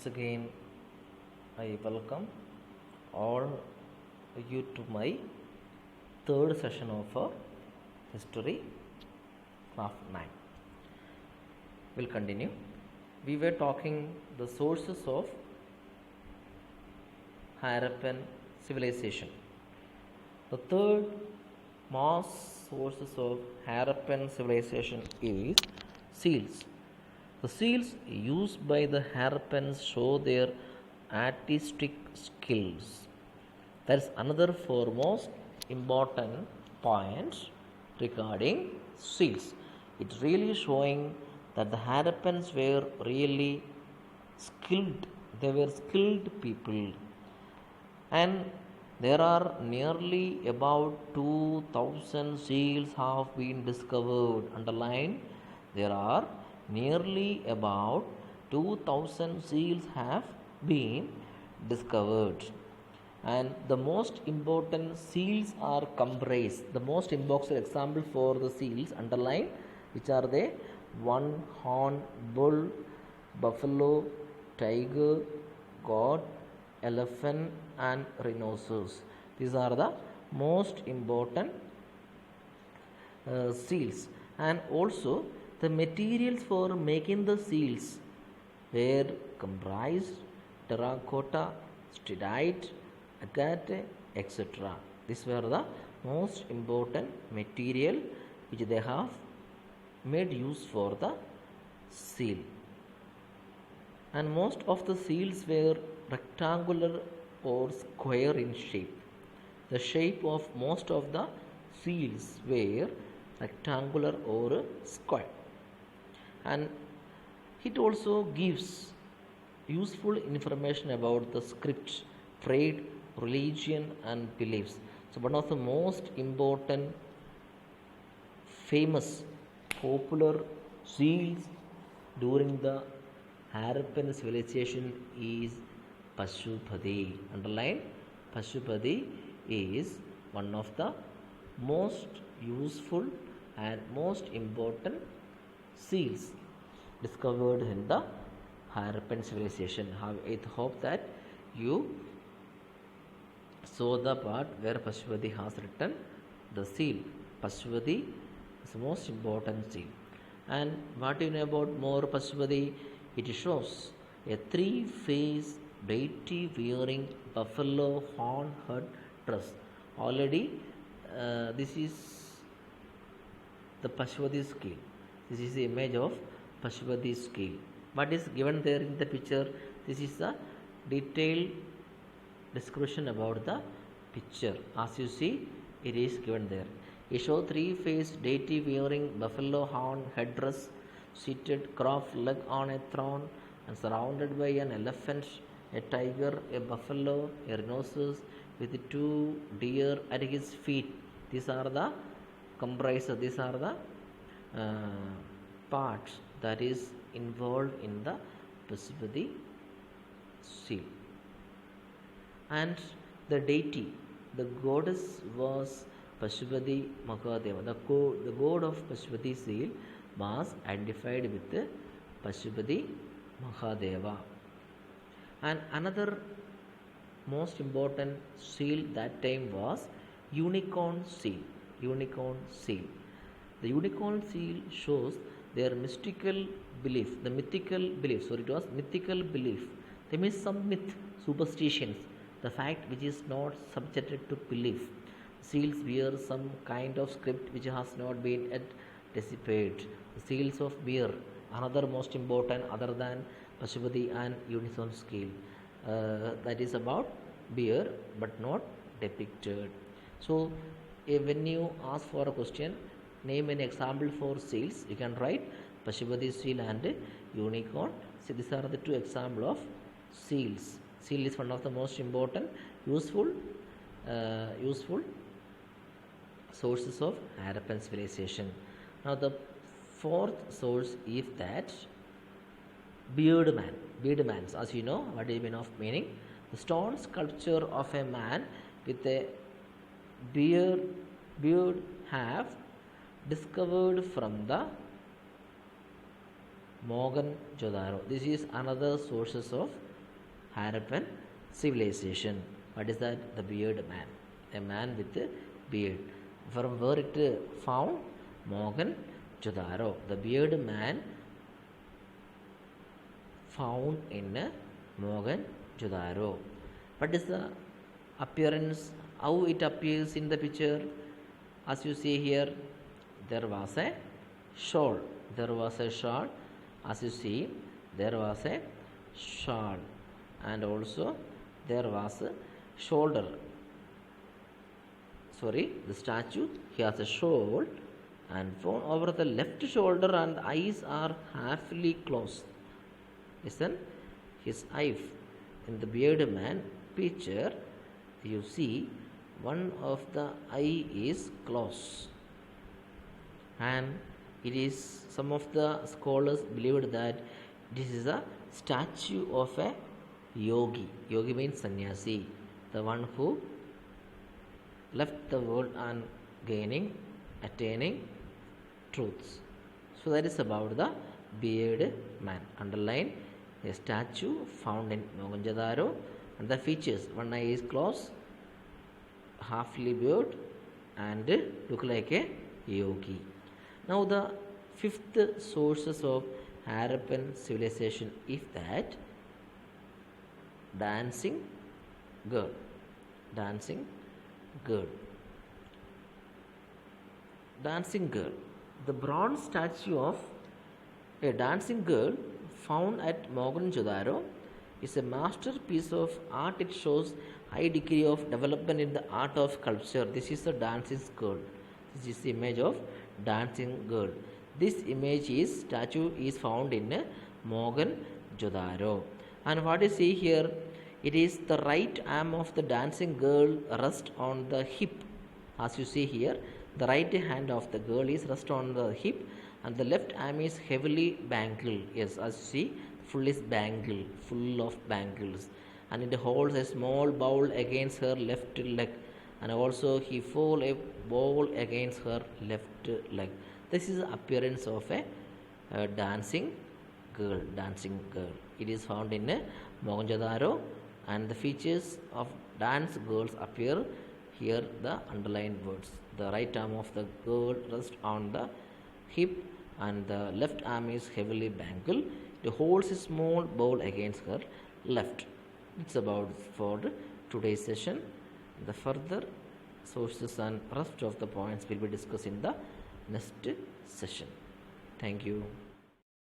Once again, I welcome all you to my third session of our history craft 9. We'll continue. We were talking the sources of Harappan civilization. The third most sources of Harappan civilization is seals. The seals used by the Harappans show their artistic skills. That's another foremost important point regarding seals. It's really showing that the Harappans were really skilled. They were skilled people, and there are nearly about 2000 seals have been discovered. Underline, there are nearly about 2000 seals have been discovered, and the most important seals are comprised. The most important example for the seals, underline, which are they: one horn bull, buffalo, tiger, goat, elephant, and rhinoceros. These are the most important seals. And also the materials for making the seals were comprised terracotta, stearite, agate, etc. These were the most important material which they have made use for the seal. And most of the seals were rectangular or square in shape. The shape of most of the seals were rectangular or square, and it also gives useful information about the script, trade, religion, and beliefs. So one of the most important, famous, popular seals during the Harappan civilization is Pashupati. Underline, Pashupati is one of the most useful and most important seals discovered in the Harappan civilization. I hope that you saw the part where Pashupati has written the seal. Pashupati is the most important seal. And what do you know about more Pashupati? It shows a three-phase deity wearing buffalo horn head dress. Already, this is the Pashupati scale. This is the image of Pashupati scale. What is given there in the picture? This is the detailed description about the picture. As you see, it is given there. It shows three-faced deity wearing buffalo horn headdress, seated cross-legged on a throne, and surrounded by an elephant, a tiger, a buffalo, a rhinoceros, with two deer at his feet. These are the comprisers. These are the parts that is involved in the Pashupati seal. And the deity, the goddess, was Pashupati Mahadeva. The god of Pashupati seal was identified with Pashupati Mahadeva. And another most important seal that time was unicorn seal. Unicorn seal. The unicorn seal shows their mystical belief. The mythical belief. Sorry, it was mythical belief. They mean some myth, superstitions, the fact which is not subjected to belief. Seals wear some kind of script which has not been yet dissipated. The seals of bear, another most important other than Pashupati and unicorn scale. That is about bear but not depicted. So when you ask for a question, name an example for seals, you can write Pashupati seal and unicorn. So these are the two examples of seals. Seal is one of the most important useful sources of Harappan civilization. Now the fourth source is that beard man. Beard man, as you know, what is the meaning? The stone sculpture of a man with a beard have discovered from the Mohenjo-daro. This is another sources of Harappan civilization. What is that? The beard man. A man with a beard. From where it found? Mohenjo-daro. The beard man found in Mohenjo-daro. What is the appearance? How it appears in the picture? As you see here, there was a shawl. There was a shawl. As you see, there was a shawl, and also there was a shoulder. Sorry, the statue, he has a shawl, and over the left shoulder and eyes are halfly closed. Listen, his eyes in the bearded man picture, you see one of the eye is closed, and it is, some of the scholars believed that this is a statue of a yogi. Yogi means sannyasi, the one who left the world and attaining truths. So that is about the bearded man. Underline, a statue found in Mohenjo-daro, and the features: one eye is closed, halfly beard, and look like a yogi. Now the fifth sources of Harappan civilization is that dancing girl. Dancing girl. Dancing girl. The bronze statue of a dancing girl found at Mohenjo-daro is a masterpiece of art. It shows high degree of development in the art of sculpture. This is a dancing girl. This is the image of dancing girl. This statue is found in Mohenjo-daro. And what you see here, it is the right arm of the dancing girl rests on the hip. As you see here, the right hand of the girl is rest on the hip, and the left arm is heavily bangled. Yes, as you see, full of bangles, and it holds a small bowl against her left leg, and also he folds a bowl against her left leg. This is the appearance of a dancing girl. It is found in Mohenjo-daro, and the features of dance girls appear here. The underlined words: the right arm of the girl rests on the hip, and the left arm is heavily bangled. It holds a small bowl against her left. It's about for today's session. The further sources and rest of the points will be discussed in the next session. Thank you.